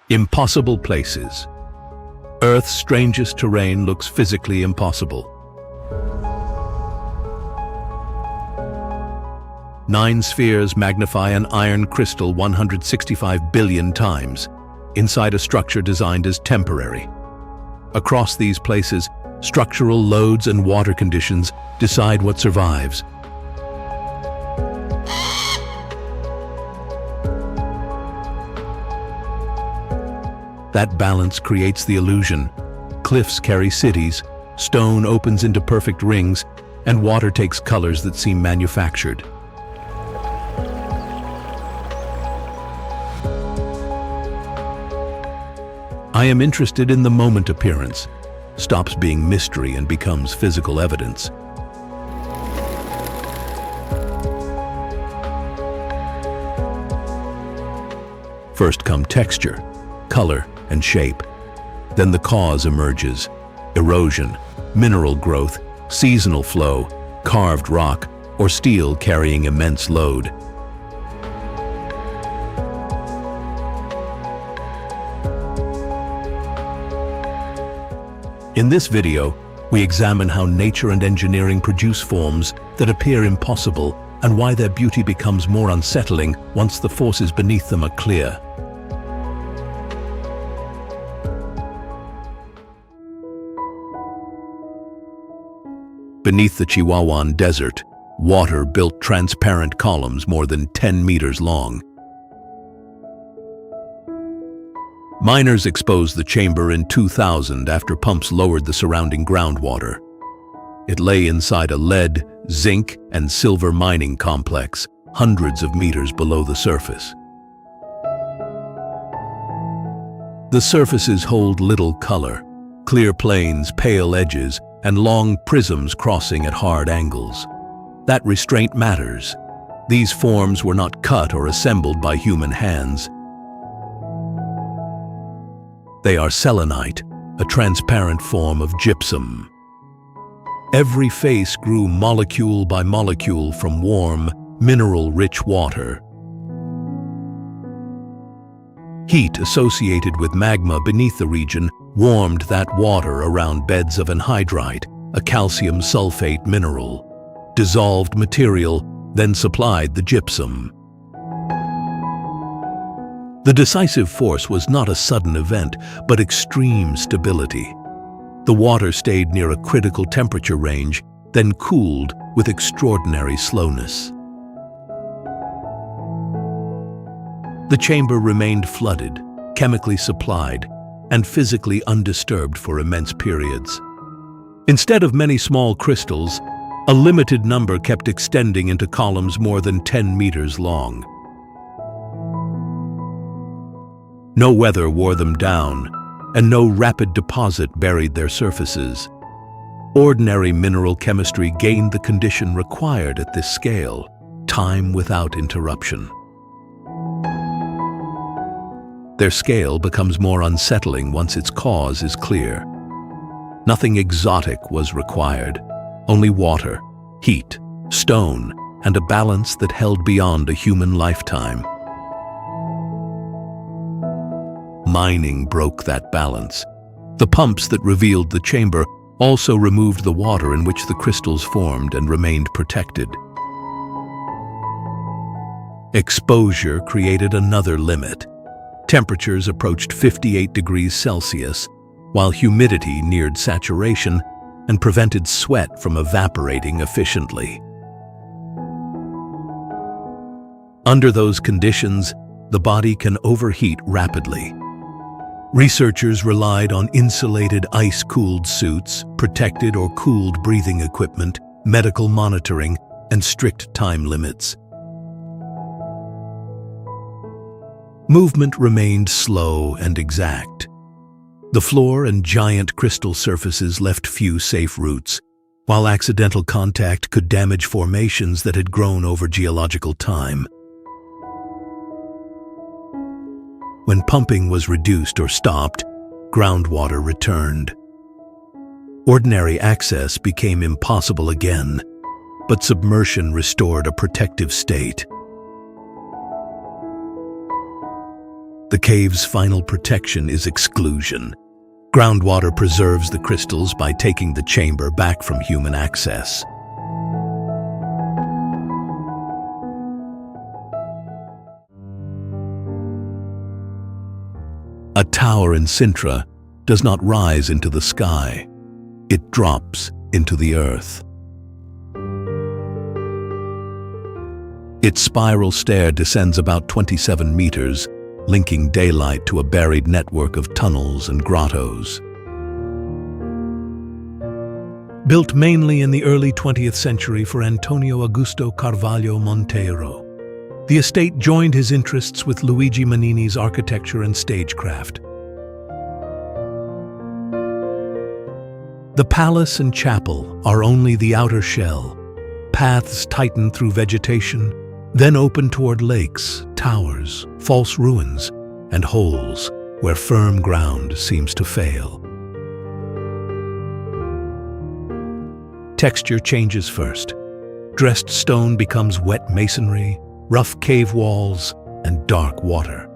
Impossible places. Earth's strangest terrain looks physically impossible. 9 spheres magnify an iron crystal 165 billion times, inside a structure designed as temporary. Across these places, structural loads and water conditions decide what survives. That balance creates the illusion. Cliffs carry cities, stone opens into perfect rings, and water takes colors that seem manufactured. I am interested in the moment appearance, stops being mystery and becomes physical evidence. First come texture, color, and shape. Then the cause emerges: erosion, mineral growth, seasonal flow, carved rock, or steel carrying immense load. In this video, we examine how nature and engineering produce forms that appear impossible and why their beauty becomes more unsettling once the forces beneath them are clear. Beneath the Chihuahuan Desert, water built transparent columns more than 10 meters long. Miners exposed the chamber in 2000 after pumps lowered the surrounding groundwater. It lay inside a lead, zinc, and silver mining complex, hundreds of meters below the surface. The surfaces hold little color, clear plains, pale edges, and long prisms crossing at hard angles. That restraint matters. These forms were not cut or assembled by human hands. They are selenite, a transparent form of gypsum. Every face grew molecule by molecule from warm, mineral-rich water. Heat associated with magma beneath the region warmed that water around beds of anhydrite, a calcium sulfate mineral. Dissolved material then supplied the gypsum. The decisive force was not a sudden event, but extreme stability. The water stayed near a critical temperature range, then cooled with extraordinary slowness. The chamber remained flooded, chemically supplied, and physically undisturbed for immense periods. Instead of many small crystals, a limited number kept extending into columns more than 10 meters long. No weather wore them down, and no rapid deposit buried their surfaces. Ordinary mineral chemistry gained the condition required at this scale, time without interruption. Their scale becomes more unsettling once its cause is clear. Nothing exotic was required, only water, heat, stone, and a balance that held beyond a human lifetime. Mining broke that balance. The pumps that revealed the chamber also removed the water in which the crystals formed and remained protected. Exposure created another limit. Temperatures approached 58 degrees Celsius, while humidity neared saturation and prevented sweat from evaporating efficiently. Under those conditions, the body can overheat rapidly. Researchers relied on insulated ice-cooled suits, protected or cooled breathing equipment, medical monitoring, and strict time limits. Movement remained slow and exact. The floor and giant crystal surfaces left few safe routes, while accidental contact could damage formations that had grown over geological time. When pumping was reduced or stopped, groundwater returned. Ordinary access became impossible again, but submersion restored a protective state. The cave's final protection is exclusion. Groundwater preserves the crystals by taking the chamber back from human access. A tower in Sintra does not rise into the sky. It drops into the earth. Its spiral stair descends about 27 meters, linking daylight to a buried network of tunnels and grottos. Built mainly in the early 20th century for Antonio Augusto Carvalho Monteiro, the estate joined his interests with Luigi Manini's architecture and stagecraft. The palace and chapel are only the outer shell. Paths tighten through vegetation, then open toward lakes, towers, false ruins, and holes where firm ground seems to fail. Texture changes first. Dressed stone becomes wet masonry, rough cave walls, and dark water.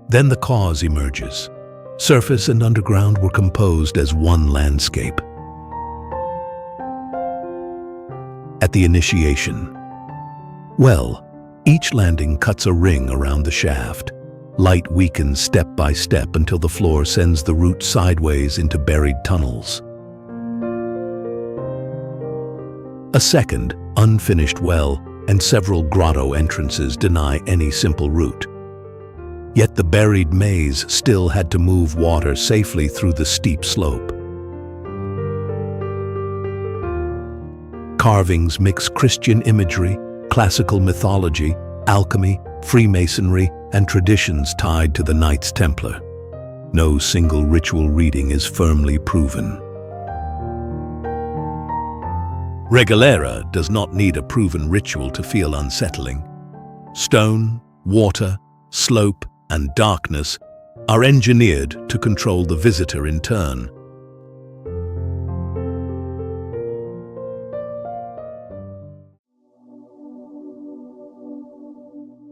Then the cause emerges. Surface and underground were composed as one landscape. At the initiation, each landing cuts a ring around the shaft. Light weakens step by step until the floor sends the route sideways into buried tunnels. A second, unfinished well and several grotto entrances deny any simple route. Yet the buried maze still had to move water safely through the steep slope. Carvings mix Christian imagery, classical mythology, alchemy, Freemasonry, and traditions tied to the Knights Templar. No single ritual reading is firmly proven. Regalera does not need a proven ritual to feel unsettling. Stone, water, slope, and darkness are engineered to control the visitor in turn.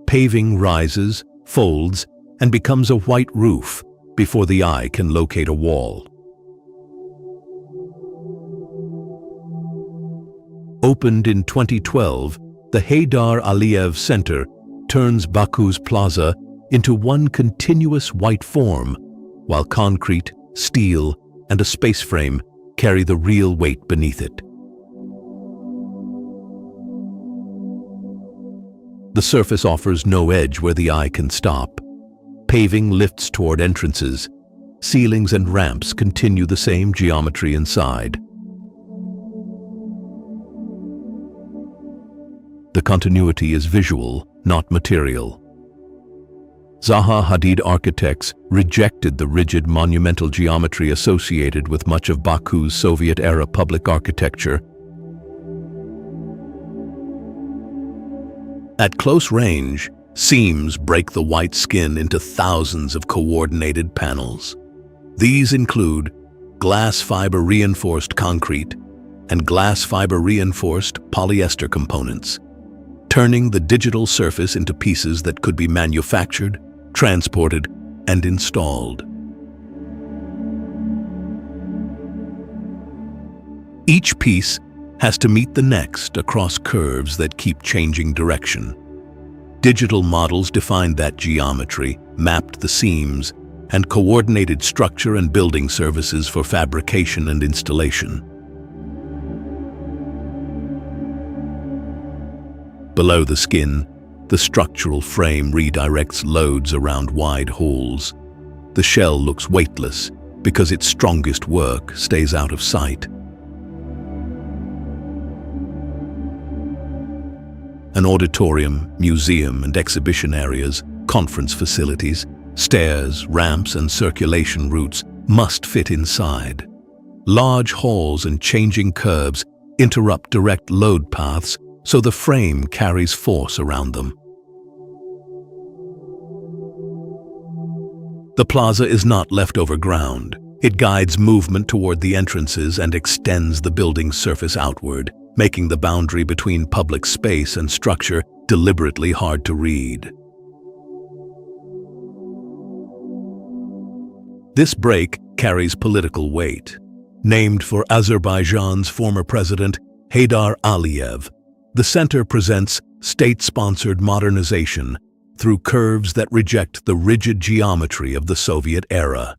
Paving rises, folds, and becomes a white roof before the eye can locate a wall. Opened in 2012, the Heydar Aliyev Center turns Baku's plaza into one continuous white form, while concrete, steel, and a space frame carry the real weight beneath it. The surface offers no edge where the eye can stop. Paving lifts toward entrances. Ceilings and ramps continue the same geometry inside. The continuity is visual, not material. Zaha Hadid architects rejected the rigid monumental geometry associated with much of Baku's Soviet-era public architecture. At close range, seams break the white skin into thousands of coordinated panels. These include glass fiber reinforced concrete and glass fiber reinforced polyester components, turning the digital surface into pieces that could be manufactured, transported, and installed. Each piece has to meet the next across curves that keep changing direction. Digital models defined that geometry, mapped the seams, and coordinated structure and building services for fabrication and installation. Below the skin, the structural frame redirects loads around wide holes. The shell looks weightless because its strongest work stays out of sight. An auditorium, museum, and exhibition areas, conference facilities, stairs, ramps, and circulation routes must fit inside. Large halls and changing curbs interrupt direct load paths, so the frame carries force around them. The plaza is not leftover ground. It guides movement toward the entrances and extends the building's surface outward, making the boundary between public space and structure deliberately hard to read. This break carries political weight. Named for Azerbaijan's former president, Heydar Aliyev, the center presents state-sponsored modernization through curves that reject the rigid geometry of the Soviet era.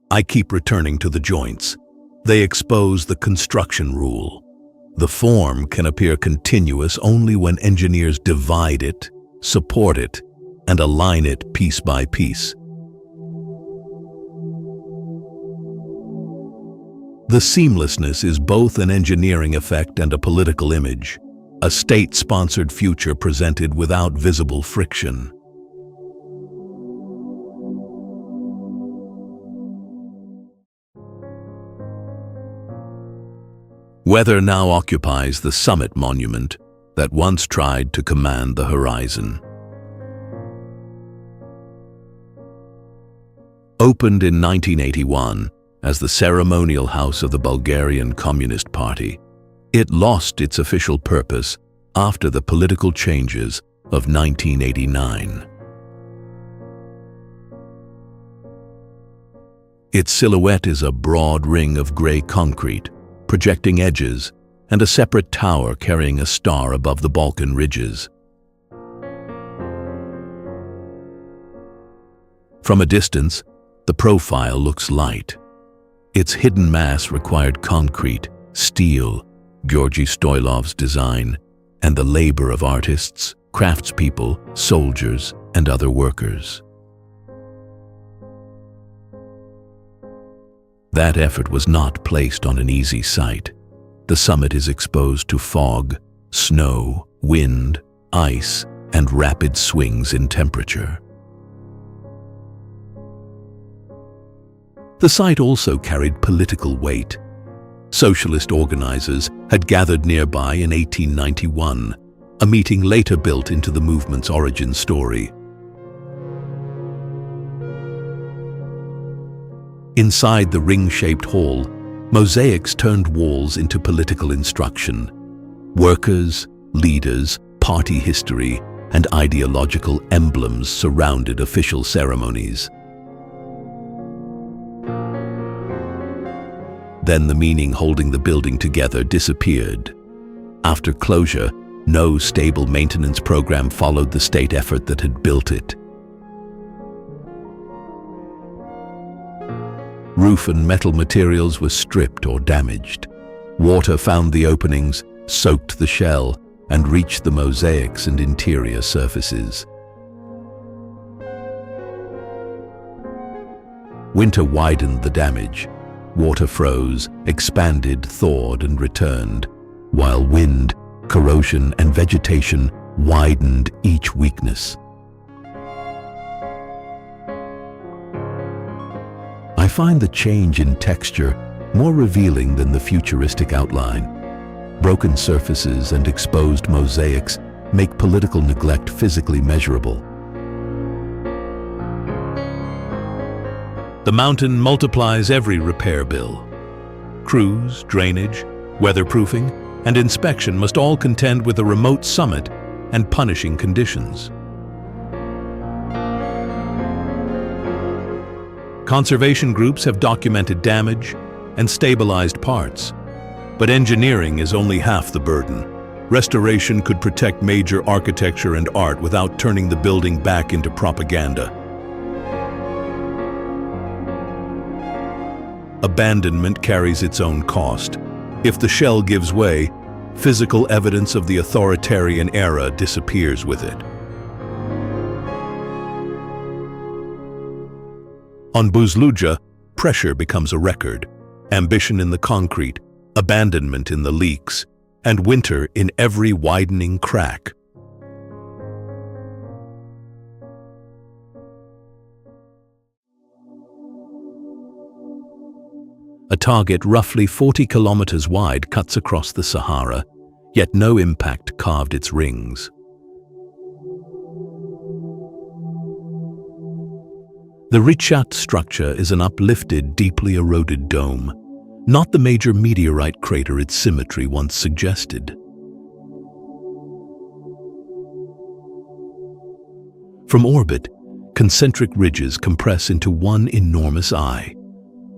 I keep returning to the joints. They expose the construction rule. The form can appear continuous only when engineers divide it, support it, and align it piece by piece. The seamlessness is both an engineering effect and a political image, a state-sponsored future presented without visible friction. Weather now occupies the summit monument that once tried to command the horizon. Opened in 1981 as the ceremonial house of the Bulgarian Communist Party, it lost its official purpose after the political changes of 1989. Its silhouette is a broad ring of gray concrete, projecting edges, and a separate tower carrying a star above the Balkan ridges. From a distance, the profile looks light. Its hidden mass required concrete, steel, Georgy Stoilov's design, and the labor of artists, craftspeople, soldiers, and other workers. That effort was not placed on an easy site. The summit is exposed to fog, snow, wind, ice, and rapid swings in temperature. The site also carried political weight. Socialist organizers had gathered nearby in 1891, a meeting later built into the movement's origin story. Inside the ring-shaped hall, mosaics turned walls into political instruction. Workers, leaders, party history, and ideological emblems surrounded official ceremonies. Then the meaning holding the building together disappeared. After closure, no stable maintenance program followed the state effort that had built it. Roof and metal materials were stripped or damaged. Water found the openings, soaked the shell, and reached the mosaics and interior surfaces. Winter widened the damage. Water froze, expanded, thawed, and returned, while wind, corrosion, and vegetation widened each weakness. I find the change in texture more revealing than the futuristic outline. Broken surfaces and exposed mosaics make political neglect physically measurable. The mountain multiplies every repair bill. Crews, drainage, weatherproofing, and inspection must all contend with a remote summit and punishing conditions. Conservation groups have documented damage and stabilized parts, but engineering is only half the burden. Restoration could protect major architecture and art without turning the building back into propaganda. Abandonment carries its own cost. If the shell gives way, physical evidence of the authoritarian era disappears with it. On Buzluca, pressure becomes a record, ambition in the concrete, abandonment in the leaks, and winter in every widening crack. A target roughly 40 kilometers wide cuts across the Sahara, yet no impact carved its rings. The Richat Structure is an uplifted, deeply eroded dome, not the major meteorite crater its symmetry once suggested. From orbit, concentric ridges compress into one enormous eye.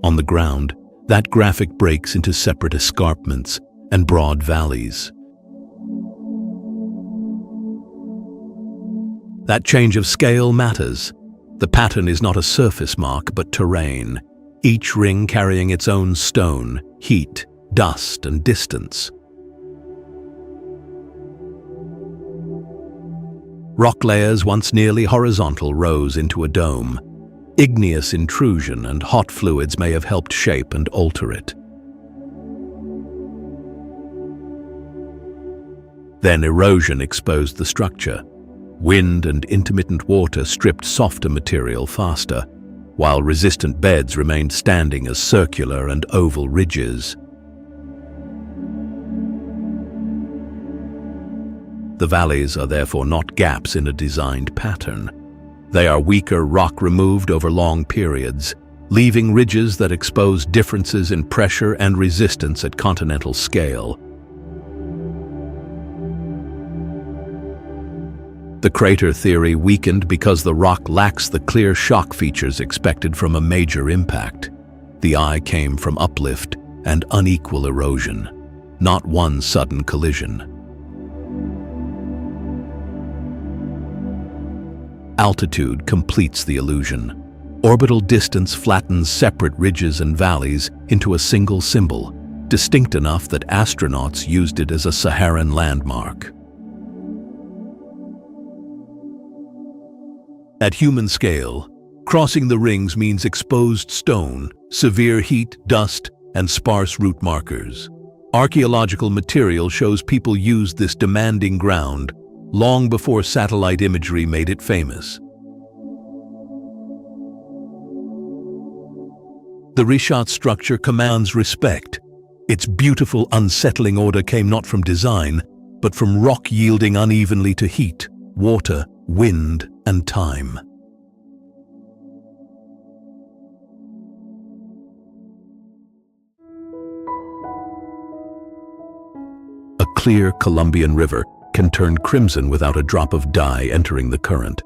On the ground, that graphic breaks into separate escarpments and broad valleys. That change of scale matters. The pattern is not a surface mark, but terrain, each ring carrying its own stone, heat, dust, and distance. Rock layers once nearly horizontal rose into a dome. Igneous intrusion and hot fluids may have helped shape and alter it. Then erosion exposed the structure. Wind and intermittent water stripped softer material faster, while resistant beds remained standing as circular and oval ridges. The valleys are therefore not gaps in a designed pattern. They are weaker rock removed over long periods, leaving ridges that expose differences in pressure and resistance at continental scale. The crater theory weakened because the rock lacks the clear shock features expected from a major impact. The eye came from uplift and unequal erosion, not one sudden collision. Altitude completes the illusion. Orbital distance flattens separate ridges and valleys into a single symbol, distinct enough that astronauts used it as a Saharan landmark. At human scale, crossing the rings means exposed stone, severe heat, dust, and sparse route markers. Archaeological material shows people used this demanding ground long before satellite imagery made it famous. The Richat structure commands respect. Its beautiful, unsettling order came not from design, but from rock yielding unevenly to heat, water, wind, and time. A clear Colombian river can turn crimson without a drop of dye entering the current.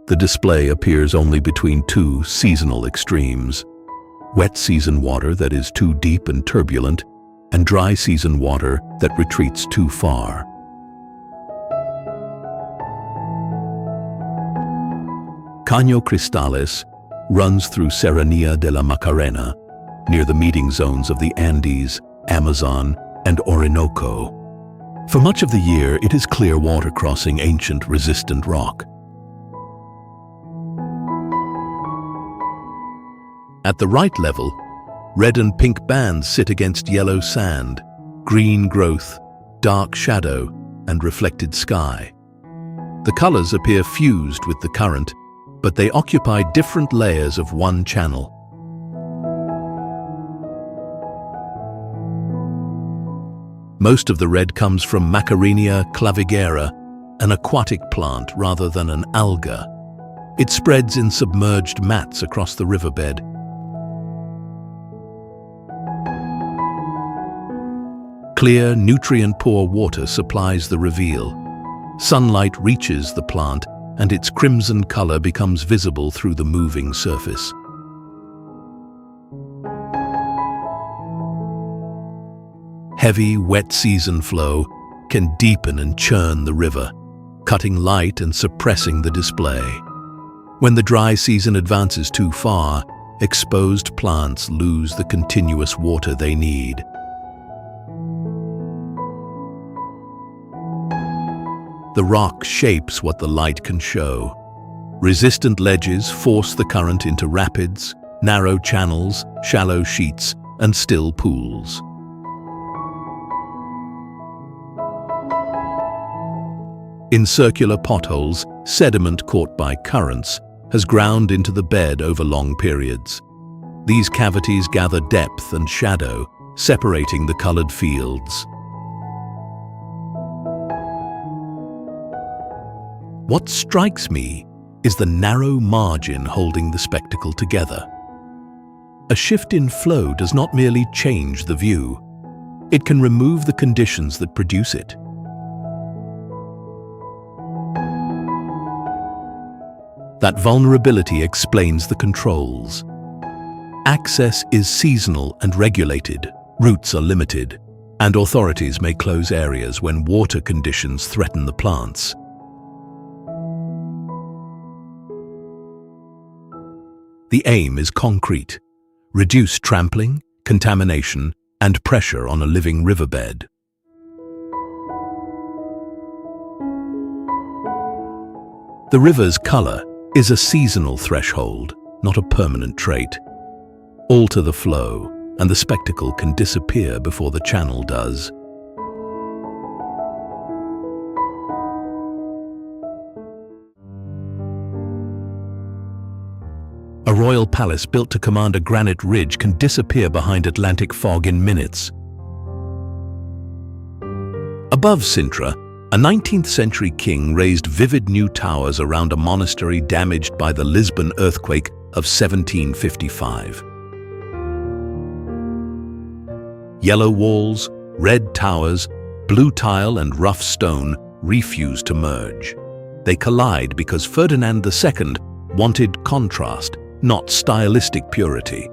The display appears only between two seasonal extremes: wet season water that is too deep and turbulent, and dry season water that retreats too far. Caño Cristales runs through Serranía de la Macarena, near the meeting zones of the Andes, Amazon, and Orinoco. For much of the year, it is clear water crossing ancient resistant rock. At the right level, red and pink bands sit against yellow sand, green growth, dark shadow, and reflected sky. The colors appear fused with the current, but they occupy different layers of one channel. Most of the red comes from Macarenia clavigera, an aquatic plant rather than an alga. It spreads in submerged mats across the riverbed. Clear, nutrient-poor water supplies the reveal. Sunlight reaches the plant, and its crimson color becomes visible through the moving surface. Heavy, wet season flow can deepen and churn the river, cutting light and suppressing the display. When the dry season advances too far, exposed plants lose the continuous water they need. The rock shapes what the light can show. Resistant ledges force the current into rapids, narrow channels, shallow sheets, and still pools. In circular potholes, sediment caught by currents has ground into the bed over long periods. These cavities gather depth and shadow, separating the colored fields. What strikes me is the narrow margin holding the spectacle together. A shift in flow does not merely change the view. It can remove the conditions that produce it. That vulnerability explains the controls. Access is seasonal and regulated, routes are limited, and authorities may close areas when water conditions threaten the plants. The aim is concrete: reduce trampling, contamination, and pressure on a living riverbed. The river's color is a seasonal threshold, not a permanent trait. Alter the flow, and the spectacle can disappear before the channel does. A royal palace built to command a granite ridge can disappear behind Atlantic fog in minutes. Above Sintra, a 19th century king raised vivid new towers around a monastery damaged by the Lisbon earthquake of 1755. Yellow walls, red towers, blue tile and rough stone refuse to merge. They collide because Ferdinand II wanted contrast, not stylistic purity.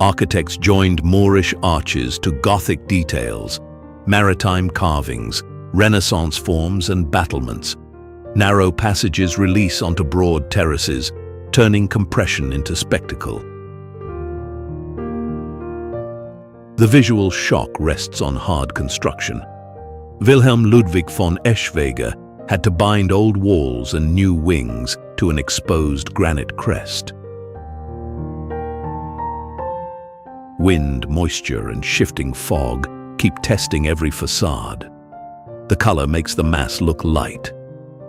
Architects joined Moorish arches to Gothic details, maritime carvings, Renaissance forms and battlements. Narrow passages release onto broad terraces, turning compression into spectacle. The visual shock rests on hard construction. Wilhelm Ludwig von Eschwege had to bind old walls and new wings to an exposed granite crest. Wind, moisture, and shifting fog keep testing every facade. The color makes the mass look light.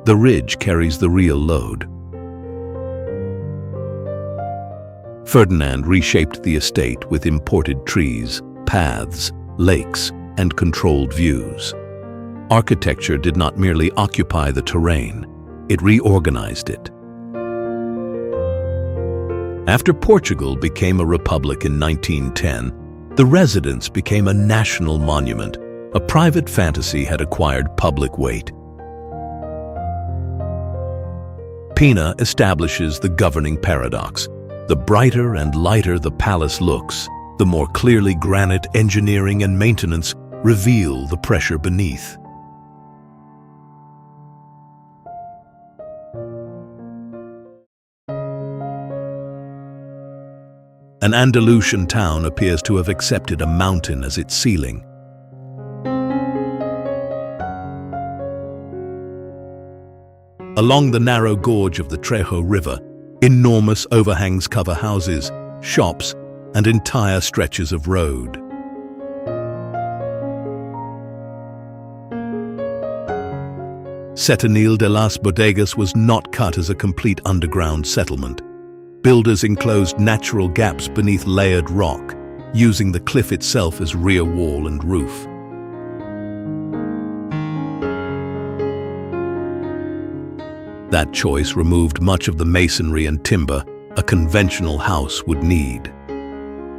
The ridge carries the real load. Ferdinand reshaped the estate with imported trees, paths, lakes, and controlled views. Architecture did not merely occupy the terrain, it reorganized it. After Portugal became a republic in 1910, the residence became a national monument. A private fantasy had acquired public weight. Pina establishes the governing paradox. The brighter and lighter the palace looks, the more clearly granite engineering and maintenance reveal the pressure beneath. An Andalusian town appears to have accepted a mountain as its ceiling. Along the narrow gorge of the Trejo River, enormous overhangs cover houses, shops, and entire stretches of road. Setenil de las Bodegas was not cut as a complete underground settlement. Builders enclosed natural gaps beneath layered rock, using the cliff itself as rear wall and roof. That choice removed much of the masonry and timber a conventional house would need.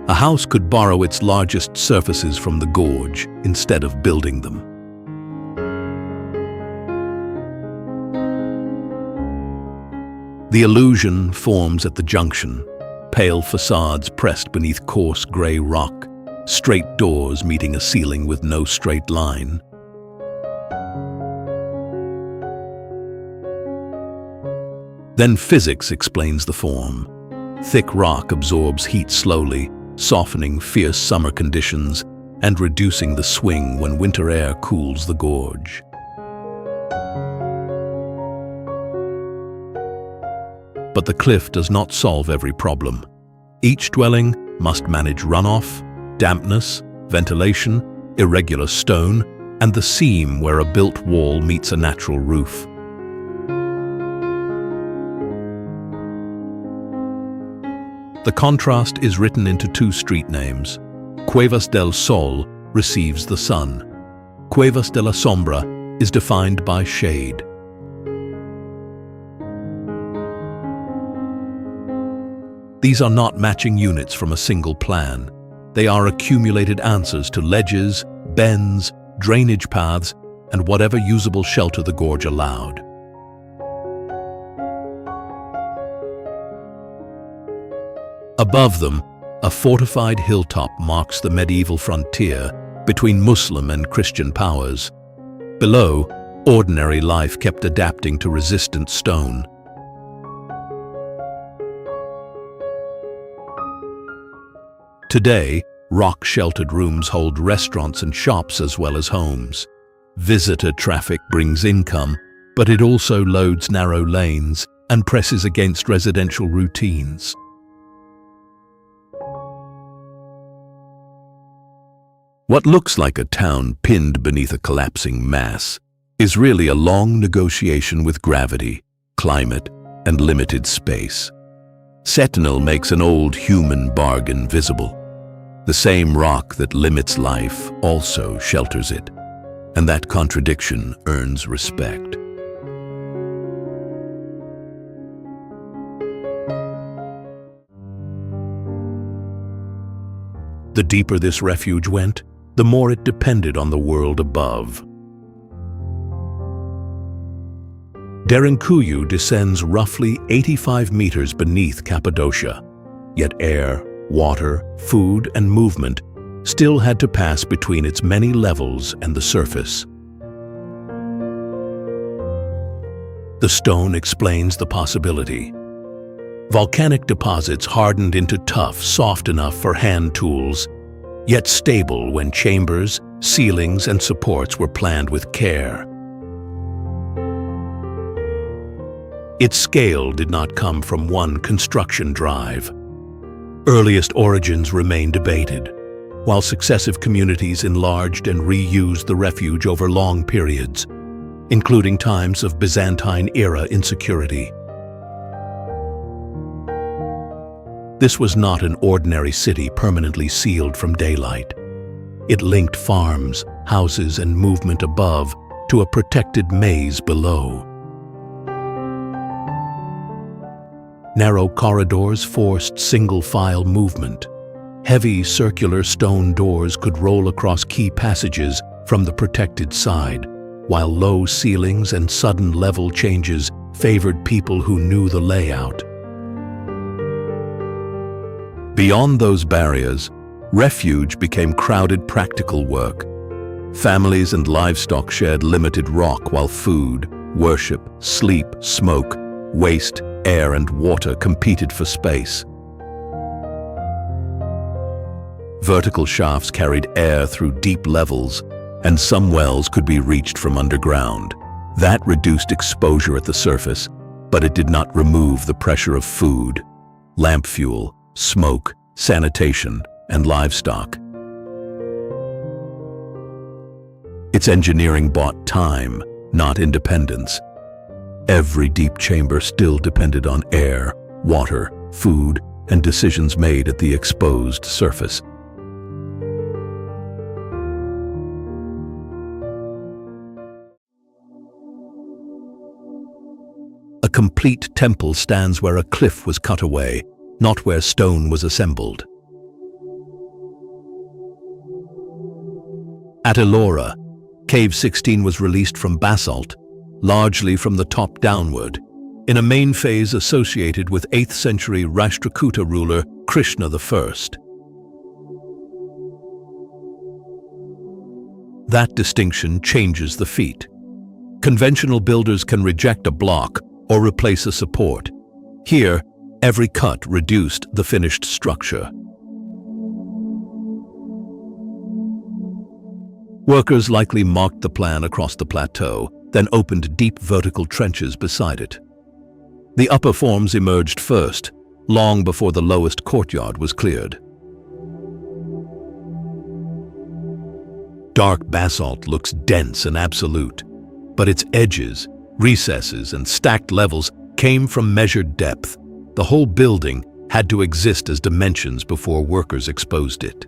A house could borrow its largest surfaces from the gorge instead of building them. The illusion forms at the junction, pale facades pressed beneath coarse gray rock, straight doors meeting a ceiling with no straight line. Then physics explains the form. Thick rock absorbs heat slowly, softening fierce summer conditions and reducing the swing when winter air cools the gorge. But the cliff does not solve every problem. Each dwelling must manage runoff, dampness, ventilation, irregular stone, and the seam where a built wall meets a natural roof. The contrast is written into two street names. Cuevas del Sol receives the sun. Cuevas de la Sombra is defined by shade. These are not matching units from a single plan. They are accumulated answers to ledges, bends, drainage paths, and whatever usable shelter the gorge allowed. Above them, a fortified hilltop marks the medieval frontier between Muslim and Christian powers. Below, ordinary life kept adapting to resistant stone. Today, rock-sheltered rooms hold restaurants and shops as well as homes. Visitor traffic brings income, but it also loads narrow lanes and presses against residential routines. What looks like a town pinned beneath a collapsing mass is really a long negotiation with gravity, climate, and limited space. Sentinel makes an old human bargain visible. The same rock that limits life also shelters it, and that contradiction earns respect. The deeper this refuge went, the more it depended on the world above. Derinkuyu descends roughly 85 meters beneath Cappadocia, yet air, water, food, and movement still had to pass between its many levels and the surface. The stone explains the possibility. Volcanic deposits hardened into tough, soft enough for hand tools, yet stable when chambers, ceilings, and supports were planned with care. Its scale did not come from one construction drive. Earliest origins remain debated, while successive communities enlarged and reused the refuge over long periods, including times of Byzantine-era insecurity. This was not an ordinary city permanently sealed from daylight. It linked farms, houses, and movement above to a protected maze below. Narrow corridors forced single-file movement. Heavy circular stone doors could roll across key passages from the protected side, while low ceilings and sudden level changes favored people who knew the layout. Beyond those barriers, refuge became crowded practical work. Families and livestock shared limited rock while food, worship, sleep, smoke, waste, air, and water competed for space. Vertical shafts carried air through deep levels, and some wells could be reached from underground. That reduced exposure at the surface, but it did not remove the pressure of food, lamp fuel, smoke, sanitation, and livestock. Its engineering bought time, not independence. Every deep chamber still depended on air, water, food, and decisions made at the exposed surface. A complete temple stands where a cliff was cut away, not where stone was assembled. At Ellora, Cave 16 was released from basalt, largely from the top downward, in a main phase associated with 8th century Rashtrakuta ruler Krishna I. That distinction changes the feat. Conventional builders can reject a block or replace a support. Here, every cut reduced the finished structure. Workers likely marked the plan across the plateau, then opened deep vertical trenches beside it. The upper forms emerged first, long before the lowest courtyard was cleared. Dark basalt looks dense and absolute, but its edges, recesses, and stacked levels came from measured depth. The whole building had to exist as dimensions before workers exposed it.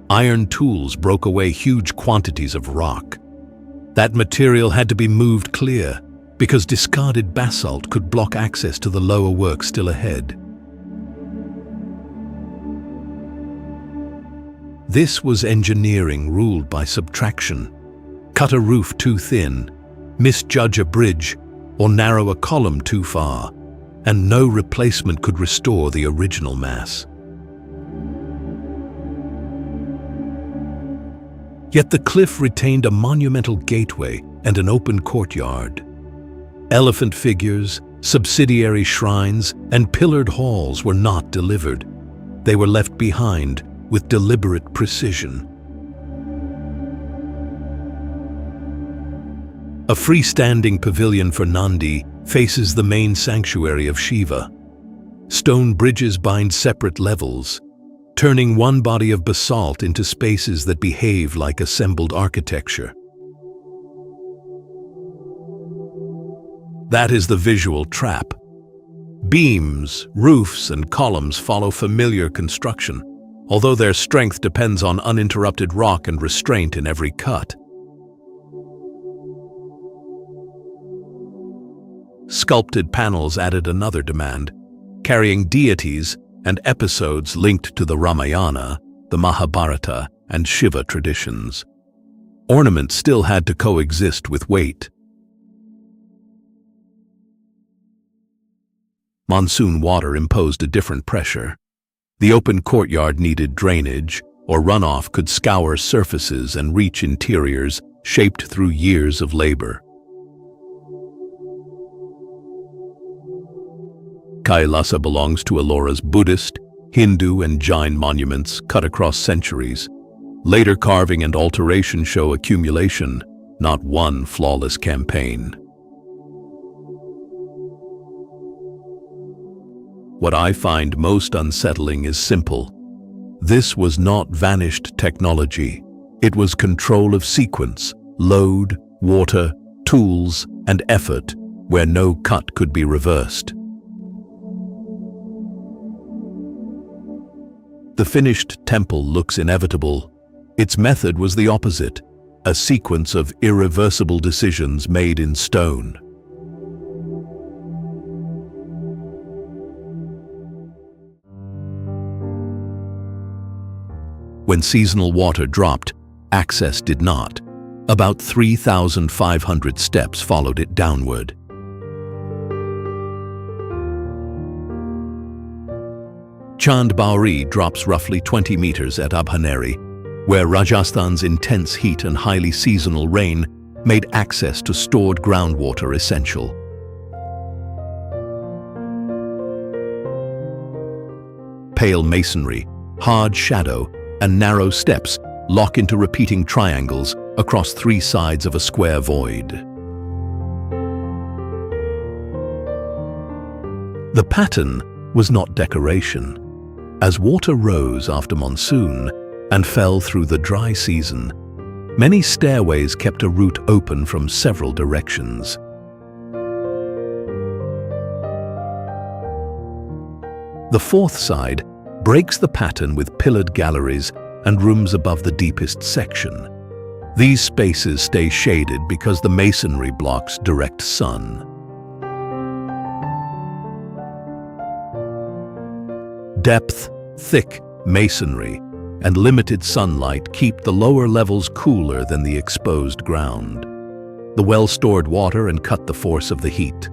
Iron tools broke away huge quantities of rock. That material had to be moved clear, because discarded basalt could block access to the lower work still ahead. This was engineering ruled by subtraction. Cut a roof too thin, misjudge a bridge, or narrow a column too far, and no replacement could restore the original mass. Yet the cliff retained a monumental gateway and an open courtyard. Elephant figures, subsidiary shrines, and pillared halls were not delivered. They were left behind with deliberate precision. A freestanding pavilion for Nandi faces the main sanctuary of Shiva. Stone bridges bind separate levels, turning one body of basalt into spaces that behave like assembled architecture. That is the visual trap. Beams, roofs, and columns follow familiar construction, although their strength depends on uninterrupted rock and restraint in every cut. Sculpted panels added another demand, carrying deities and episodes linked to the Ramayana, the Mahabharata, and Shiva traditions. Ornament still had to coexist with weight. Monsoon water imposed a different pressure. The open courtyard needed drainage, or runoff could scour surfaces and reach interiors shaped through years of labor. Kailasa belongs to Ellora's Buddhist, Hindu, and Jain monuments cut across centuries. Later carving and alteration show accumulation, not one flawless campaign. What I find most unsettling is simple. This was not vanished technology. It was control of sequence, load, water, tools, and effort, where no cut could be reversed. The finished temple looks inevitable. Its method was the opposite, a sequence of irreversible decisions made in stone. When seasonal water dropped, access did not. About 3,500 steps followed it downward. Chand Baori drops roughly 20 meters at Abhaneri, where Rajasthan's intense heat and highly seasonal rain made access to stored groundwater essential. Pale masonry, hard shadow, and narrow steps lock into repeating triangles across three sides of a square void. The pattern was not decoration. As water rose after monsoon and fell through the dry season, many stairways kept a route open from several directions. The fourth side breaks the pattern with pillared galleries and rooms above the deepest section. These spaces stay shaded because the masonry blocks direct sun. Depth, thick masonry, and limited sunlight keep the lower levels cooler than the exposed ground. The well-stored water and cut the force of the heat.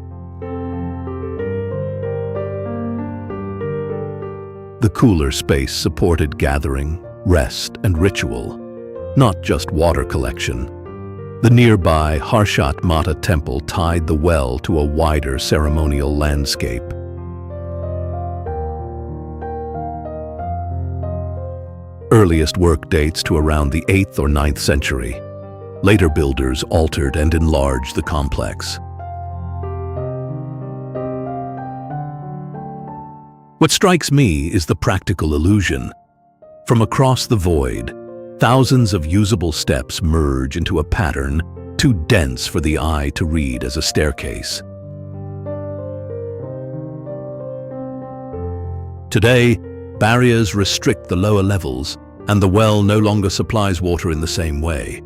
The cooler space supported gathering, rest, and ritual, not just water collection. The nearby Richat Mata Temple tied the well to a wider ceremonial landscape. Earliest work dates to around the 8th or 9th century. Later builders altered and enlarged the complex. What strikes me is the practical illusion. From across the void, thousands of usable steps merge into a pattern too dense for the eye to read as a staircase. Today, barriers restrict the lower levels, and the well no longer supplies water in the same way.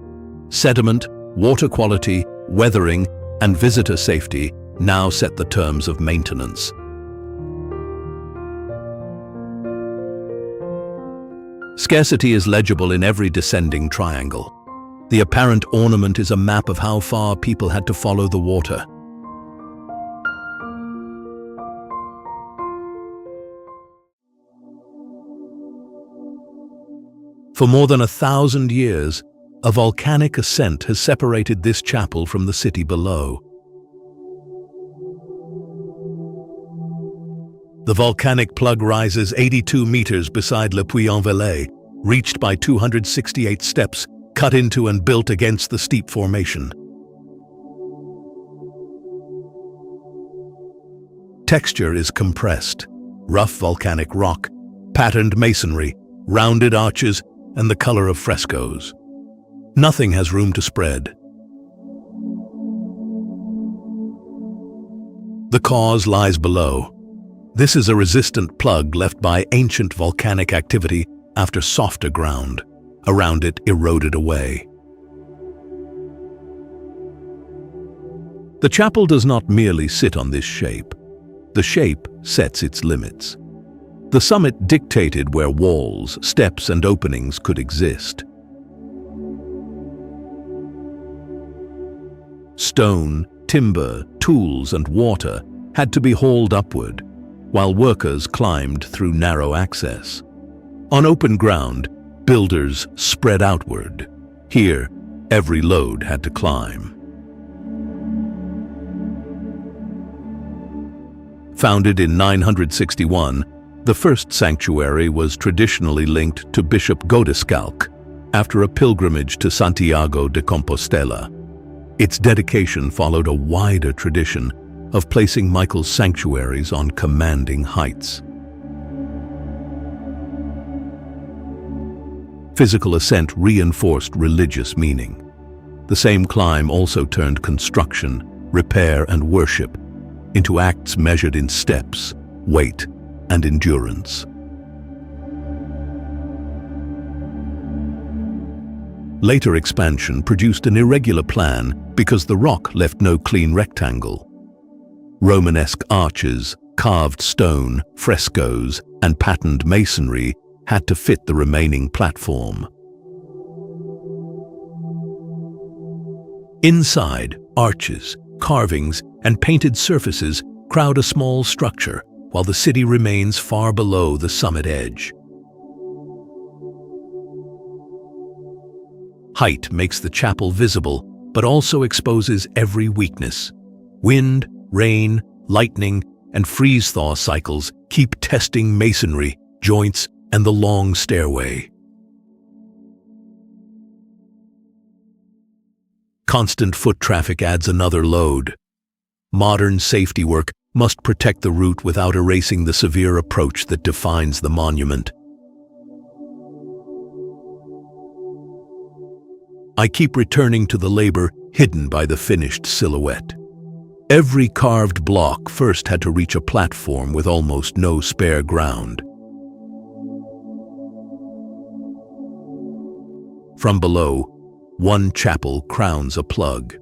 Sediment, water quality, weathering, and visitor safety now set the terms of maintenance. Scarcity is legible in every descending triangle. The apparent ornament is a map of how far people had to follow the water. For more than 1,000 years, a volcanic ascent has separated this chapel from the city below. The volcanic plug rises 82 meters beside Le Puy-en-Velay, reached by 268 steps cut into and built against the steep formation. Texture is compressed, rough volcanic rock, patterned masonry, rounded arches, and the color of frescoes. Nothing has room to spread. The cause lies below. This is a resistant plug left by ancient volcanic activity after softer ground. Around it eroded away. The chapel does not merely sit on this shape. The shape sets its limits. The summit dictated where walls, steps, and openings could exist. Stone, timber, tools, and water had to be hauled upward, while workers climbed through narrow access. On open ground, builders spread outward. Here, every load had to climb. Founded in 961, the first sanctuary was traditionally linked to Bishop Godescalc after a pilgrimage to Santiago de Compostela. Its dedication followed a wider tradition of placing Michael's sanctuaries on commanding heights. Physical ascent reinforced religious meaning. The same climb also turned construction, repair, and worship into acts measured in steps, weight, and endurance. Later expansion produced an irregular plan because the rock left no clean rectangle. Romanesque arches, carved stone, frescoes, and patterned masonry had to fit the remaining platform. Inside, arches, carvings, and painted surfaces crowd a small structure, while the city remains far below the summit edge. Height makes the chapel visible, but also exposes every weakness. Wind, rain, lightning, and freeze-thaw cycles keep testing masonry, joints, and the long stairway. Constant foot traffic adds another load. Modern safety work must protect the route without erasing the severe approach that defines the monument. I keep returning to the labor hidden by the finished silhouette. Every carved block first had to reach a platform with almost no spare ground. From below, one chapel crowns a plug.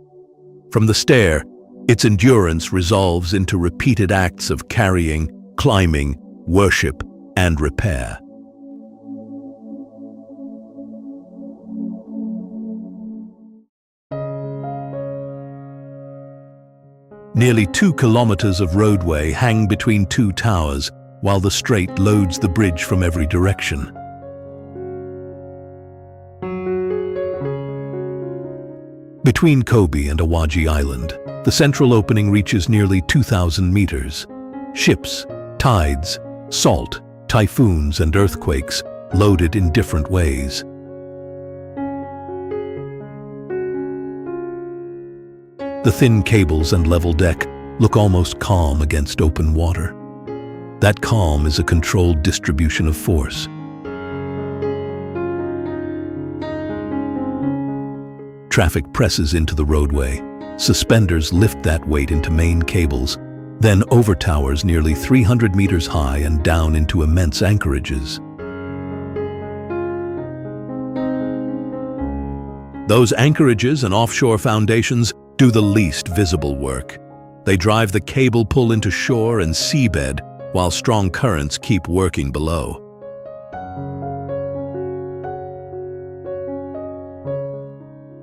From the stair, its endurance resolves into repeated acts of carrying, climbing, worship, and repair. Nearly 2 kilometers of roadway hang between two towers, while the strait loads the bridge from every direction. Between Kobe and Awaji Island, the central opening reaches nearly 2,000 meters. Ships, tides, salt, typhoons, and earthquakes loaded in different ways. The thin cables and level deck look almost calm against open water. That calm is a controlled distribution of force. Traffic presses into the roadway. Suspenders lift that weight into main cables, then over towers nearly 300 meters high and down into immense anchorages. Those anchorages and offshore foundations do the least visible work. They drive the cable pull into shore and seabed, while strong currents keep working below.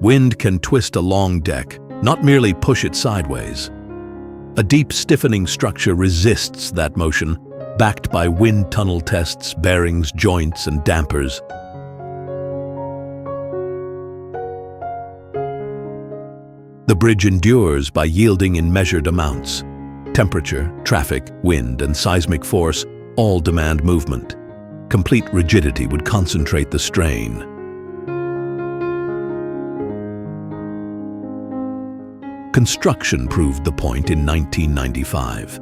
Wind can twist a long deck, not merely push it sideways. A deep stiffening structure resists that motion, backed by wind tunnel tests, bearings, joints, and dampers. The bridge endures by yielding in measured amounts. Temperature, traffic, wind, and seismic force all demand movement. Complete rigidity would concentrate the strain. Construction proved the point in 1995.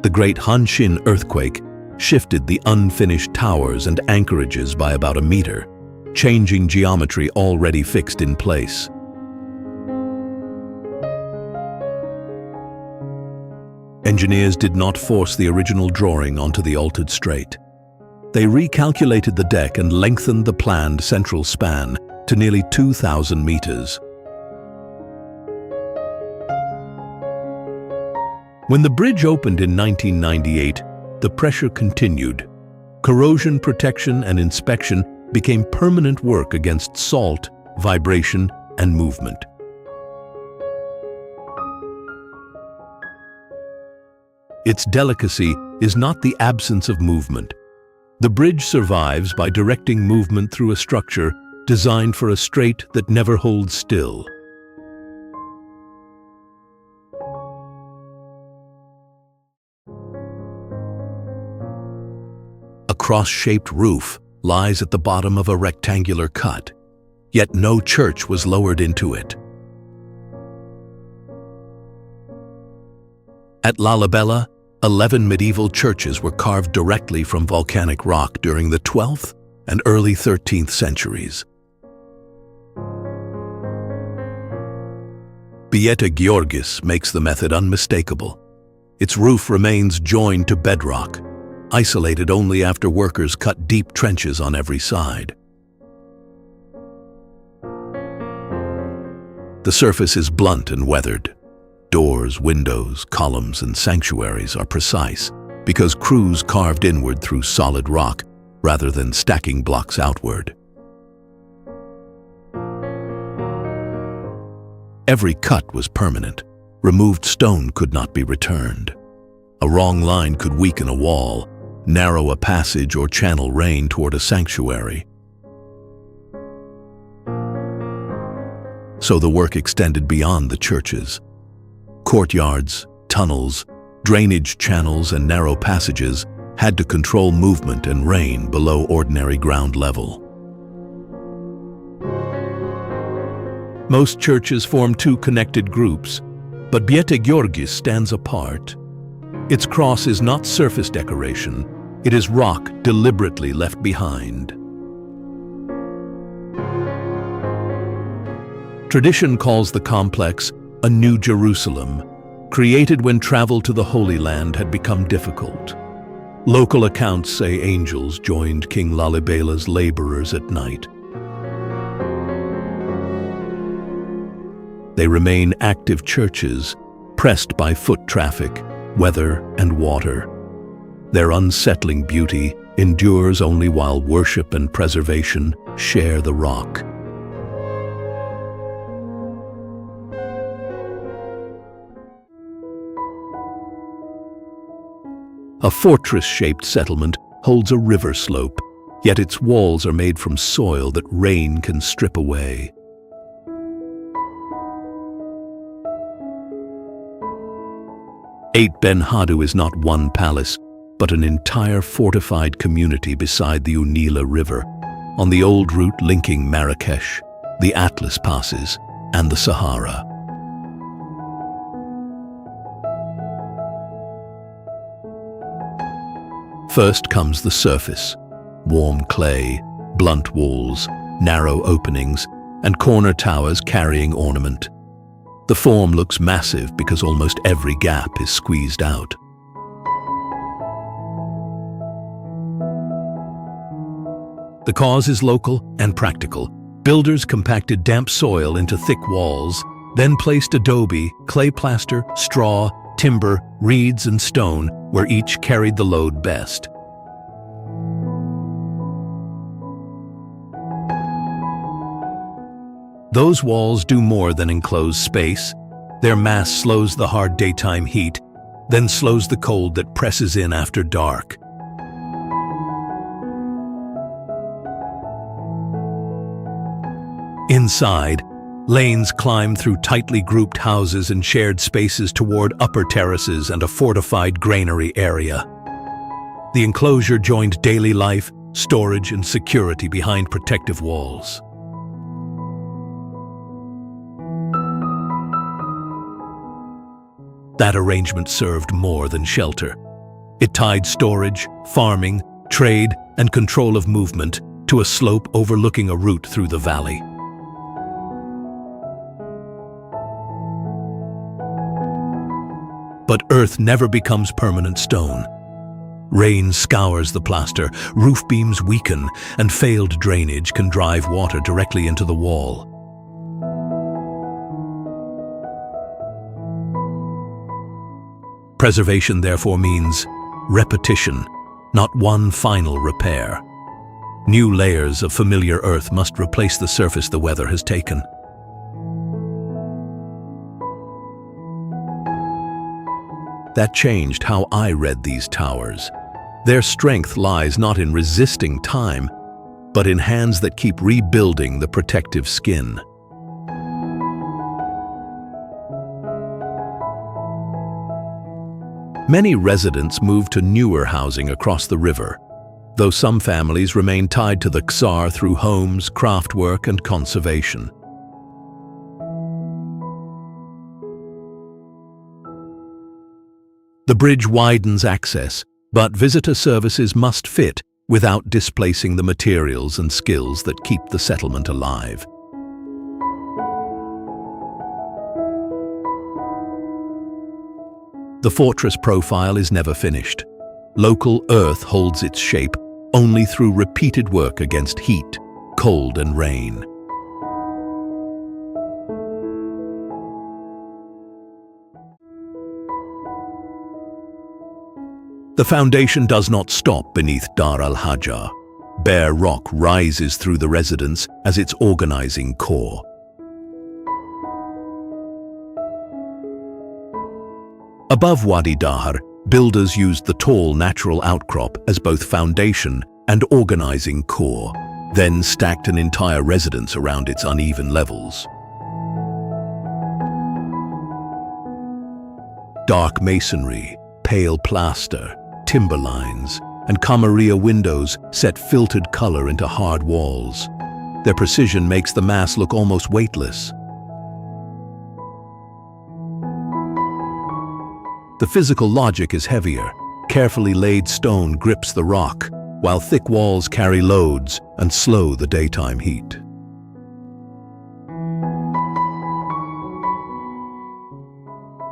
The Great Hanshin earthquake shifted the unfinished towers and anchorages by about a meter, changing geometry already fixed in place. Engineers did not force the original drawing onto the altered strait. They recalculated the deck and lengthened the planned central span to nearly 2,000 meters. When the bridge opened in 1998, the pressure continued. Corrosion protection and inspection became permanent work against salt, vibration, and movement. Its delicacy is not the absence of movement. The bridge survives by directing movement through a structure designed for a strait that never holds still. A cross-shaped roof lies at the bottom of a rectangular cut, yet no church was lowered into it. At Lalibela, 11 medieval churches were carved directly from volcanic rock during the 12th and early 13th centuries. Bieta Georgis makes the method unmistakable. Its roof remains joined to bedrock, isolated only after workers cut deep trenches on every side. The surface is blunt and weathered. Doors, windows, columns, and sanctuaries are precise because crews carved inward through solid rock rather than stacking blocks outward. Every cut was permanent. Removed stone could not be returned. A wrong line could weaken a wall, narrow a passage, or channel rain toward a sanctuary. So the work extended beyond the churches. Courtyards, tunnels, drainage channels, and narrow passages had to control movement and rain below ordinary ground level. Most churches form two connected groups, but Bieta Georgis stands apart. Its cross is not surface decoration, it is rock deliberately left behind. Tradition calls the complex a New Jerusalem, created when travel to the Holy Land had become difficult. Local accounts say angels joined King Lalibela's laborers at night. They remain active churches, pressed by foot traffic, weather, and water. Their unsettling beauty endures only while worship and preservation share the rock. A fortress-shaped settlement holds a river slope, yet its walls are made from soil that rain can strip away. Eight Ben Hadu is not one palace, but an entire fortified community beside the Unila River, on the old route linking Marrakesh, the Atlas passes, and the Sahara. First comes the surface: warm clay, blunt walls, narrow openings, and corner towers carrying ornament. The form looks massive because almost every gap is squeezed out. The cause is local and practical. Builders compacted damp soil into thick walls, then placed adobe, clay plaster, straw, timber, reeds, and stone where each carried the load best. Those walls do more than enclose space. Their mass slows the hard daytime heat, then slows the cold that presses in after dark. Inside, Lanes climb through tightly grouped houses and shared spaces toward upper terraces and a fortified granary area. The enclosure joined daily life, storage, and security behind protective walls. That arrangement served more than shelter. It tied storage, farming, trade, and control of movement to a slope overlooking a route through the valley. But earth never becomes permanent stone. Rain scours the plaster, roof beams weaken, and failed drainage can drive water directly into the wall. Preservation therefore means repetition, not one final repair. New layers of familiar earth must replace the surface the weather has taken. That changed how I read these towers. Their strength lies not in resisting time, but in hands that keep rebuilding the protective skin. Many residents moved to newer housing across the river, though some families remain tied to the Ksar through homes, craft work, and conservation. The bridge widens access, but visitor services must fit without displacing the materials and skills that keep the settlement alive. The fortress profile is never finished. Local earth holds its shape only through repeated work against heat, cold, and rain. The foundation does not stop beneath Dar al-Hajar. Bare rock rises through the residence as its organizing core. Above Wadi Dahar, builders used the tall natural outcrop as both foundation and organizing core, then stacked an entire residence around its uneven levels. Dark masonry, pale plaster, timber lines, and camarilla windows set filtered color into hard walls. Their precision makes the mass look almost weightless. The physical logic is heavier. Carefully laid stone grips the rock, while thick walls carry loads and slow the daytime heat.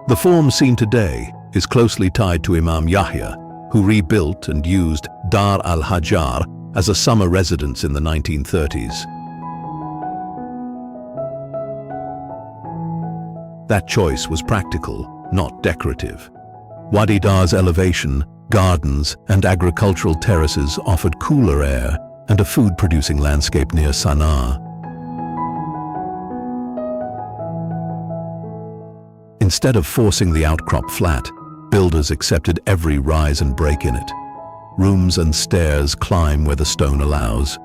The form seen today is closely tied to Imam Yahya, who rebuilt and used Dar al-Hajar as a summer residence in the 1930s. That choice was practical, not decorative. Wadi Dar's elevation, gardens, and agricultural terraces offered cooler air and a food-producing landscape near Sana'a. Instead of forcing the outcrop flat, builders accepted every rise and break in it. Rooms and stairs climb where the stone allows.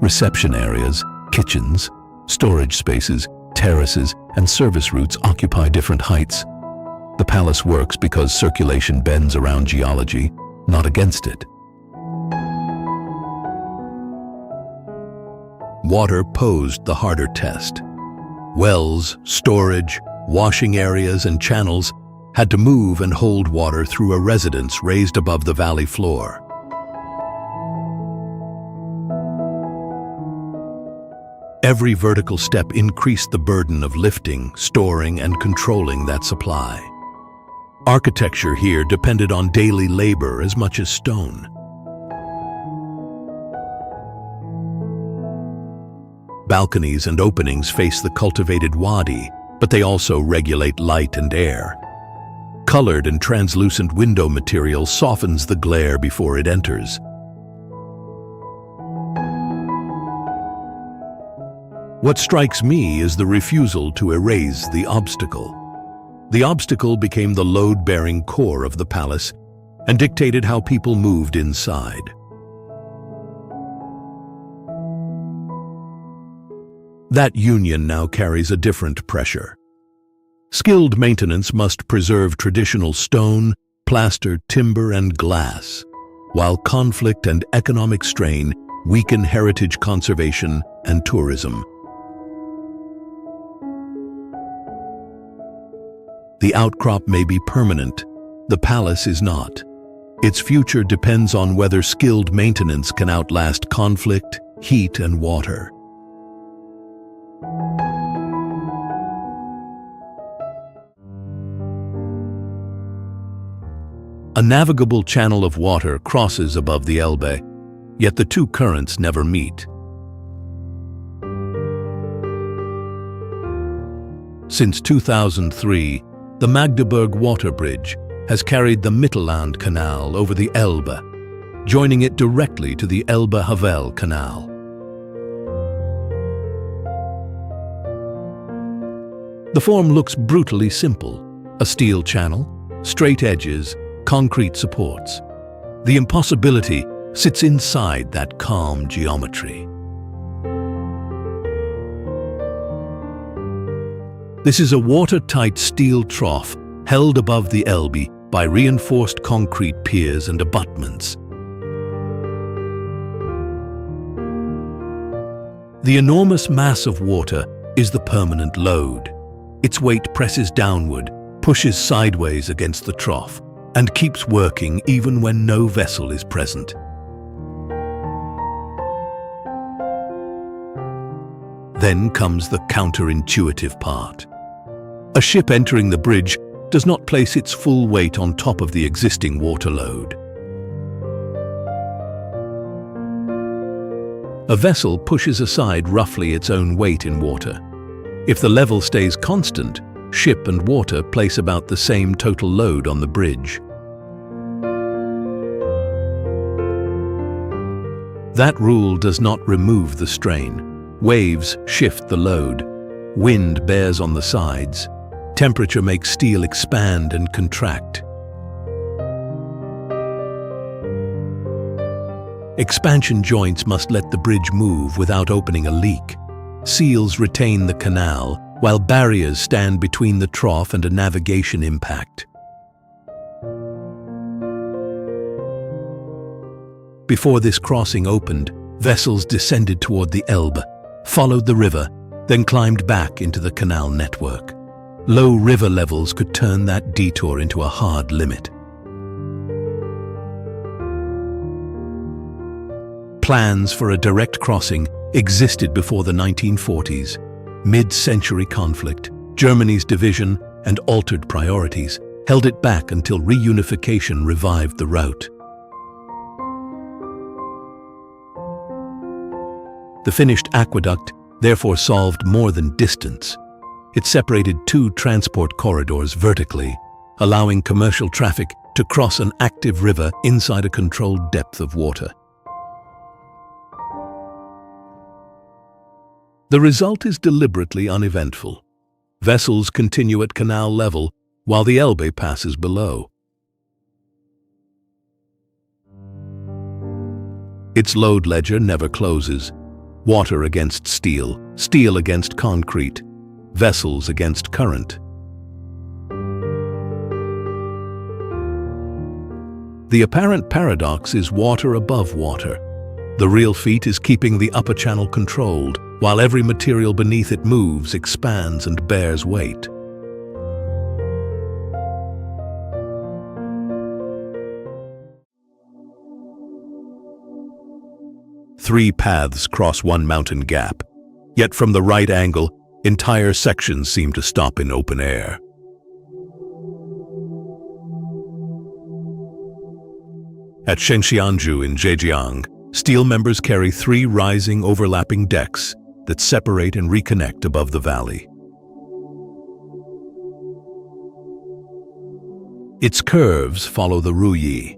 Reception areas, kitchens, storage spaces, terraces, and service routes occupy different heights. The palace works because circulation bends around geology, not against it. Water posed the harder test. Wells, storage, washing areas, and channels had to move and hold water through a residence raised above the valley floor. Every vertical step increased the burden of lifting, storing, and controlling that supply. Architecture here depended on daily labor as much as stone. Balconies and openings face the cultivated wadi, but they also regulate light and air. Colored and translucent window material softens the glare before it enters. What strikes me is the refusal to erase the obstacle. The obstacle became the load-bearing core of the palace and dictated how people moved inside. That union now carries a different pressure. Skilled maintenance must preserve traditional stone, plaster, timber, and glass, while conflict and economic strain weaken heritage conservation and tourism. The outcrop may be permanent, the palace is not. Its future depends on whether skilled maintenance can outlast conflict, heat, and water. A navigable channel of water crosses above the Elbe, yet the two currents never meet. Since 2003, the Magdeburg Water Bridge has carried the Mittelland Canal over the Elbe, joining it directly to the Elbe-Havel Canal. The form looks brutally simple: a steel channel, straight edges, concrete supports. The impossibility sits inside that calm geometry. This is a watertight steel trough held above the Elbe by reinforced concrete piers and abutments. The enormous mass of water is the permanent load. Its weight presses downward, pushes sideways against the trough, and keeps working even when no vessel is present. Then comes the counterintuitive part. A ship entering the bridge does not place its full weight on top of the existing water load. A vessel pushes aside roughly its own weight in water. If the level stays constant, ship and water place about the same total load on the bridge. That rule does not remove the strain. Waves shift the load. Wind bears on the sides. Temperature makes steel expand and contract. Expansion joints must let the bridge move without opening a leak. Seals retain the canal, while barriers stand between the trough and a navigation impact. Before this crossing opened, vessels descended toward the Elbe, followed the river, then climbed back into the canal network. Low river levels could turn that detour into a hard limit. Plans for a direct crossing existed before the 1940s. Mid-century conflict, Germany's division, and altered priorities held it back until reunification revived the route. The finished aqueduct therefore solved more than distance. It separated two transport corridors vertically, allowing commercial traffic to cross an active river inside a controlled depth of water. The result is deliberately uneventful. Vessels continue at canal level while the Elbe passes below. Its load ledger never closes. Water against steel, steel against concrete, vessels against current. The apparent paradox is water above water. The real feat is keeping the upper channel controlled, while every material beneath it moves, expands, and bears weight. Three paths cross one mountain gap, yet from the right angle, entire sections seem to stop in open air. At Shengxianju in Zhejiang, steel members carry three rising, overlapping decks that separate and reconnect above the valley. Its curves follow the ruyi,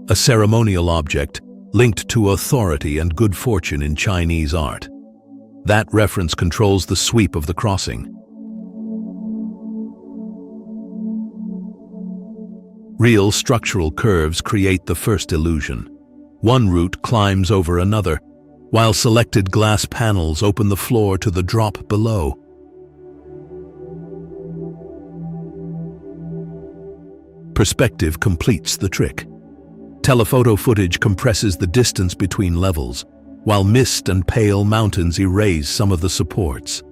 a ceremonial object linked to authority and good fortune in Chinese art. That reference controls the sweep of the crossing. Real structural curves create the first illusion. One route climbs over another, while selected glass panels open the floor to the drop below. Perspective completes the trick. Telephoto footage compresses the distance between levels, while mist and pale mountains erase some of the supports.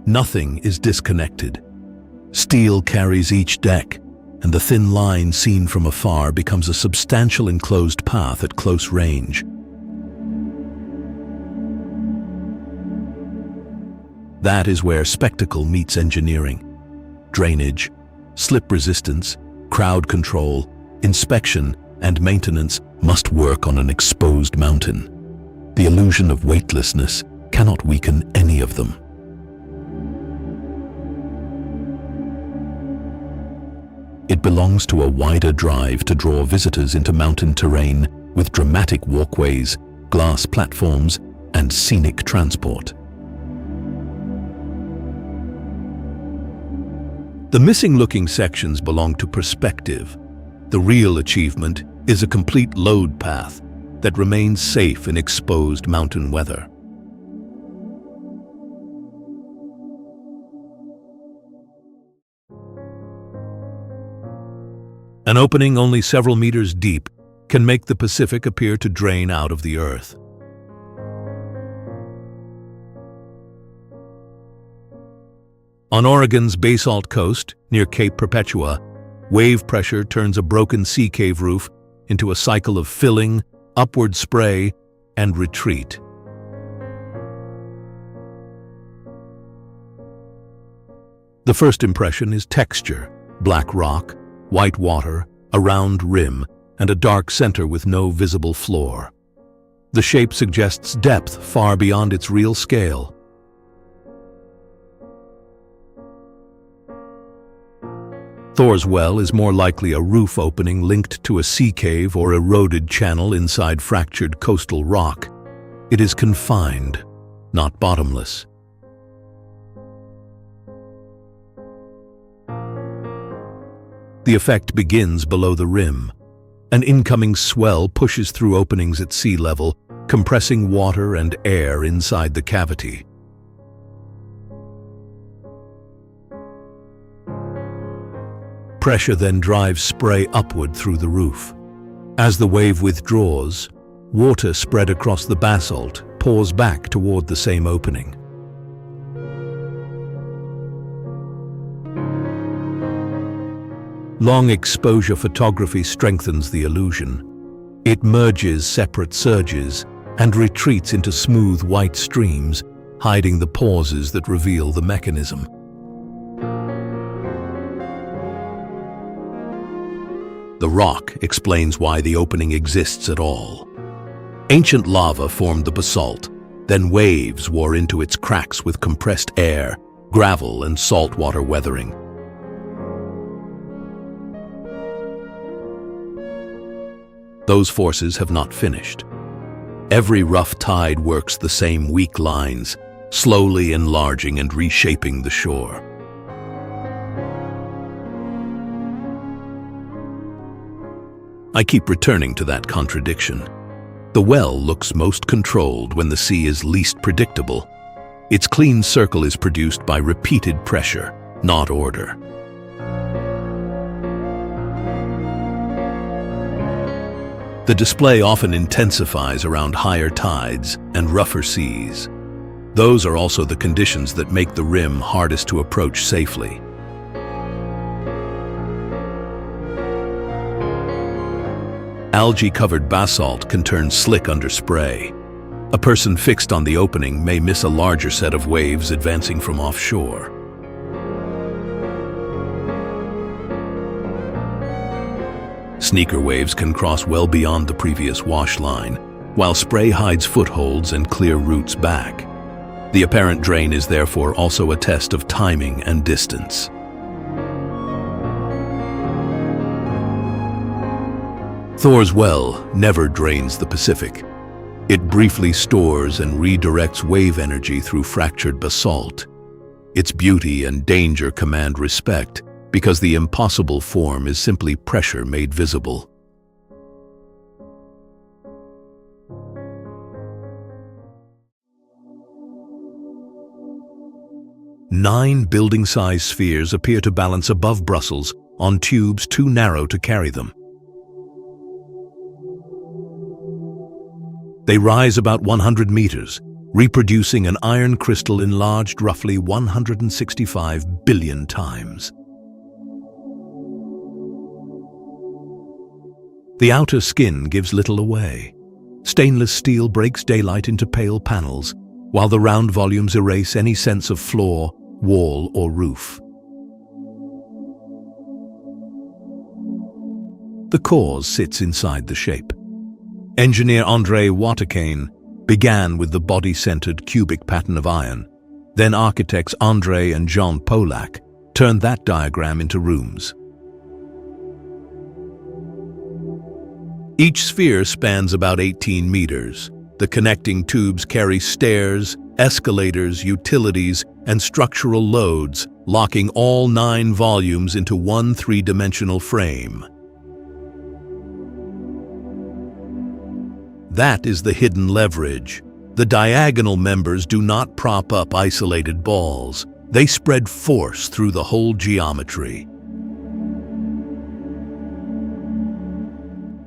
Nothing is disconnected. Steel carries each deck, and the thin line seen from afar becomes a substantial enclosed path at close range. That is where spectacle meets engineering. Drainage, slip resistance, crowd control, inspection, and maintenance must work on an exposed mountain. The illusion of weightlessness cannot weaken any of them. It belongs to a wider drive to draw visitors into mountain terrain with dramatic walkways, glass platforms, and scenic transport. The missing-looking sections belong to perspective. The real achievement is a complete load path that remains safe in exposed mountain weather. An opening only several meters deep can make the Pacific appear to drain out of the earth. On Oregon's basalt coast, near Cape Perpetua, wave pressure turns a broken sea cave roof into a cycle of filling, upward spray, and retreat. The first impression is texture: black rock, white water, a round rim, and a dark center with no visible floor. The shape suggests depth far beyond its real scale. Thor's well is more likely a roof opening linked to a sea cave or eroded channel inside fractured coastal rock. It is confined, not bottomless. The effect begins below the rim. An incoming swell pushes through openings at sea level, compressing water and air inside the cavity. Pressure then drives spray upward through the roof. As the wave withdraws, water spread across the basalt pours back toward the same opening. Long exposure photography strengthens the illusion. It merges separate surges and retreats into smooth white streams, hiding the pauses that reveal the mechanism. The rock explains why the opening exists at all. Ancient lava formed the basalt, then waves wore into its cracks with compressed air, gravel, and saltwater weathering. Those forces have not finished. Every rough tide works the same weak lines, slowly enlarging and reshaping the shore. I keep returning to that contradiction. The well looks most controlled when the sea is least predictable. Its clean circle is produced by repeated pressure, not order. The display often intensifies around higher tides and rougher seas. Those are also the conditions that make the rim hardest to approach safely. Algae-covered basalt can turn slick under spray. A person fixed on the opening may miss a larger set of waves advancing from offshore. Sneaker waves can cross well beyond the previous wash line, while spray hides footholds and clear routes back. The apparent drain is therefore also a test of timing and distance. Thor's well never drains the Pacific. It briefly stores and redirects wave energy through fractured basalt. Its beauty and danger command respect because the impossible form is simply pressure made visible. 9 building-sized spheres appear to balance above Brussels on tubes too narrow to carry them. They rise about 100 meters, reproducing an iron crystal enlarged roughly 165 billion times. The outer skin gives little away. Stainless steel breaks daylight into pale panels, while the round volumes erase any sense of floor, wall, or roof. The cause sits inside the shape. Engineer André Waterkane began with the body-centered cubic pattern of iron. Then architects André and Jean Polak turned that diagram into rooms. Each sphere spans about 18 meters. The connecting tubes carry stairs, escalators, utilities, and structural loads, locking all 9 volumes into one 3-dimensional frame. That is the hidden leverage. The diagonal members do not prop up isolated balls. They spread force through the whole geometry.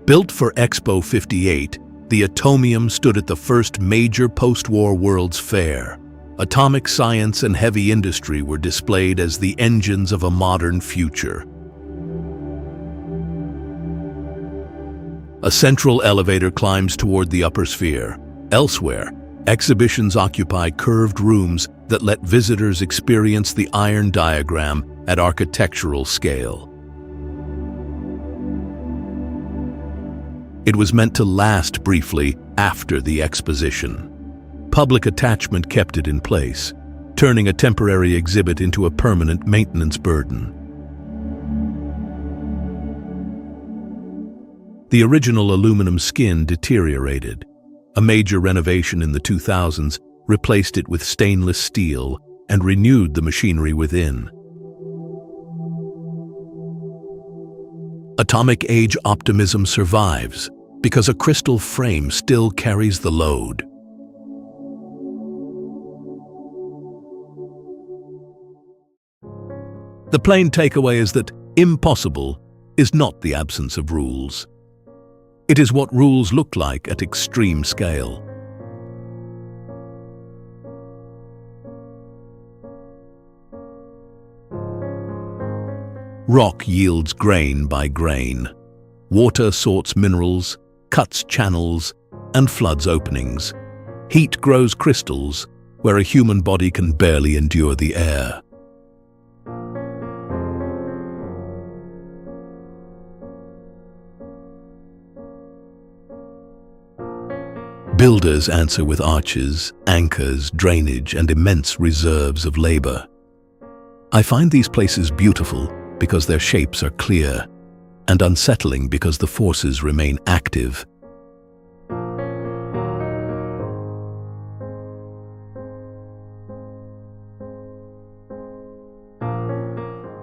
Built for Expo 58, the Atomium stood at the first major post-war World's Fair. Atomic science and heavy industry were displayed as the engines of a modern future. A central elevator climbs toward the upper sphere. Elsewhere, exhibitions occupy curved rooms that let visitors experience the iron diagram at architectural scale. It was meant to last briefly after the exposition. Public attachment kept it in place, turning a temporary exhibit into a permanent maintenance burden. The original aluminum skin deteriorated. A major renovation in the 2000s replaced it with stainless steel and renewed the machinery within. Atomic age optimism survives because a crystal frame still carries the load. The plain takeaway is that impossible is not the absence of rules. It is what rules look like at extreme scale. Rock yields grain by grain. Water sorts minerals, cuts channels, and floods openings. Heat grows crystals where a human body can barely endure the air. Builders answer with arches, anchors, drainage, and immense reserves of labor. I find these places beautiful because their shapes are clear, and unsettling because the forces remain active.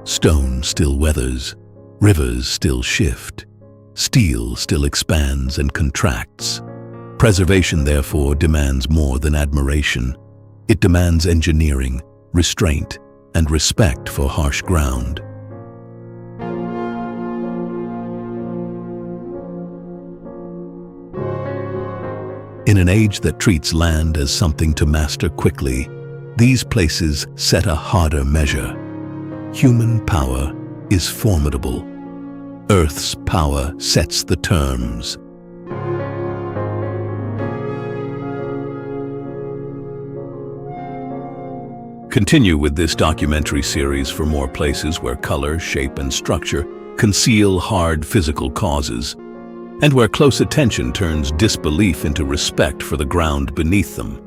Stone still weathers, rivers still shift, steel still expands and contracts. Preservation, therefore, demands more than admiration. It demands engineering, restraint, and respect for harsh ground. In an age that treats land as something to master quickly, these places set a harder measure. Human power is formidable. Earth's power sets the terms. Continue with this documentary series for more places where color, shape, and structure conceal hard physical causes, and where close attention turns disbelief into respect for the ground beneath them.